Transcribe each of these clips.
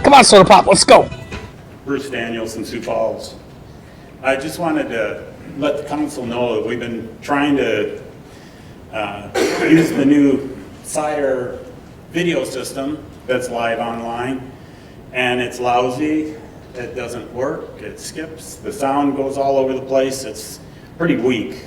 Come on, Soda Pop, let's go. Bruce Daniels in Sioux Falls. I just wanted to let the council know that we've been trying to use the new SIRE video system that's live online, and it's lousy, it doesn't work, it skips, the sound goes all over the place, it's pretty weak.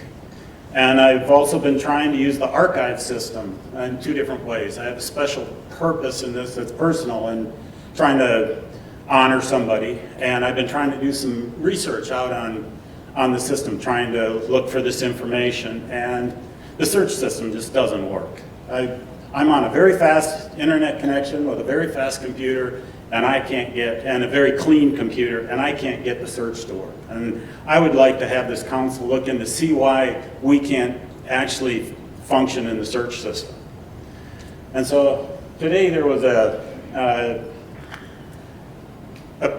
And I've also been trying to use the archive system in two different ways. I have a special purpose in this that's personal and trying to honor somebody, and I've been trying to do some research out on the system, trying to look for this information, and the search system just doesn't work. I'm on a very fast internet connection with a very fast computer, and I can't get, and a very clean computer, and I can't get the search to work. And I would like to have this council look in to see why we can't actually function in the search system. And so today there was a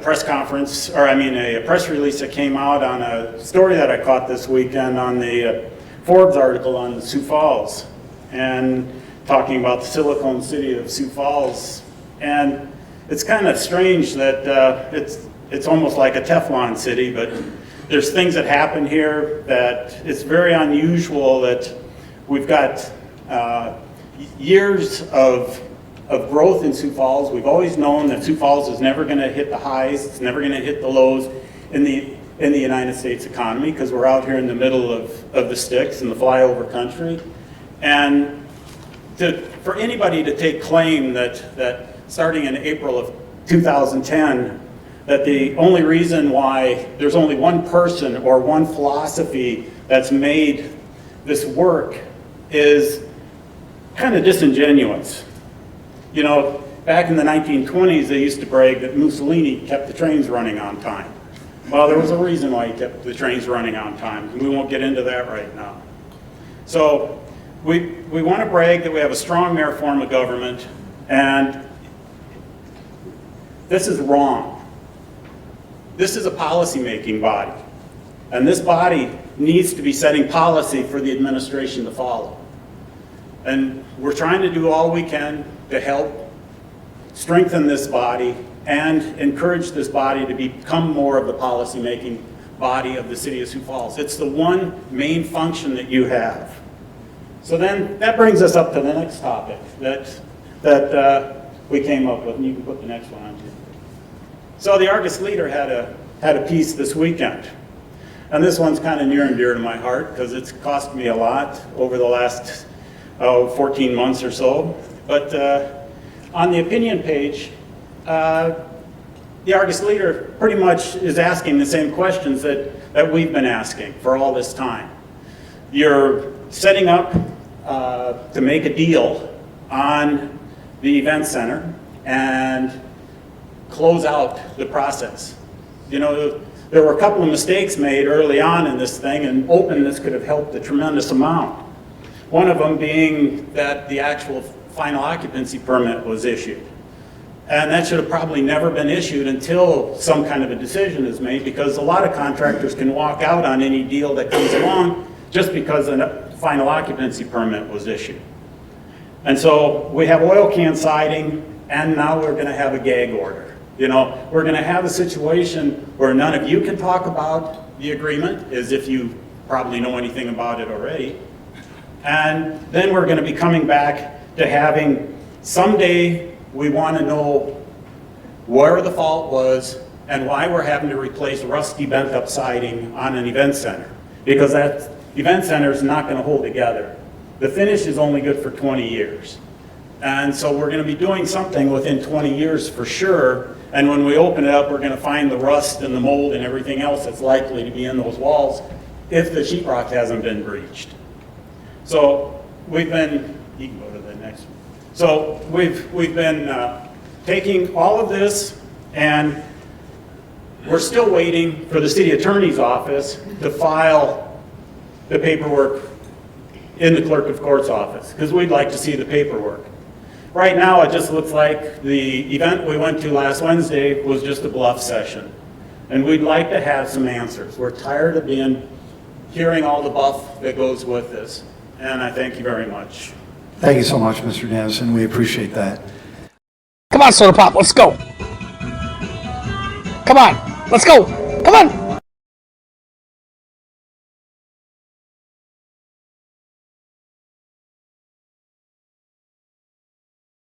press conference, or I mean a press release that came out on a story that I caught this weekend on the Forbes article on the Sioux Falls, and talking about the Silicon City of Sioux Falls. And it's kind of strange that it's almost like a Teflon city, but there's things that happen here that it's very unusual that we've got years of growth in Sioux Falls. We've always known that Sioux Falls is never going to hit the highs, it's never going to hit the lows in the United States economy, because we're out here in the middle of the sticks in the flyover country. And for anybody to take claim that starting in April of 2010, that the only reason why there's only one person or one philosophy that's made this work is kind of disingenuous. You know, back in the 1920s, they used to brag that Mussolini kept the trains running on time. Well, there was a reason why he kept the trains running on time, and we won't get into that right now. So we want to brag that we have a strong mayor form of government, and this is wrong. This is a policy-making body, and this body needs to be setting policy for the administration to follow. And we're trying to do all we can to help strengthen this body and encourage this body to become more of the policy-making body of the city of Sioux Falls. It's the one main function that you have. So then that brings us up to the next topic that we came up with, and you can put the next one on too. So the Argus Leader had a piece this weekend, and this one's kind of near and dear to my heart because it's cost me a lot over the last 14 months or so. But on the opinion page, the Argus Leader pretty much is asking the same questions that we've been asking for all this time. You're setting up to make a deal on the event center and close out the process. You know, there were a couple of mistakes made early on in this thing, and openness could have helped a tremendous amount. One of them being that the actual final occupancy permit was issued. And that should have probably never been issued until some kind of a decision is made, because a lot of contractors can walk out on any deal that comes along just because a final occupancy permit was issued. And so we have oil can siding, and now we're going to have a gag order. You know, we're going to have a situation where none of you can talk about the agreement, as if you probably know anything about it already. And then we're going to be coming back to having, someday we want to know where the fault was and why we're having to replace rusty bent up siding on an event center, because that event center is not going to hold together. The finish is only good for 20 years. And so we're going to be doing something within 20 years for sure. And when we open it up, we're going to find the rust and the mold and everything else that's likely to be in those walls if the sheetrock hasn't been breached. So we've been, you can go to the next one. So we've been taking all of this, and we're still waiting for the city attorney's office to file the paperwork in the clerk of court's office, because we'd like to see the paperwork. Right now, it just looks like the event we went to last Wednesday was just a bluff session, and we'd like to have some answers. We're tired of hearing all the buff that goes with this, and I thank you very much. Thank you so much, Mr. Dennison. We appreciate that. Come on, Soda Pop, let's go. Come on. Let's go. Come on.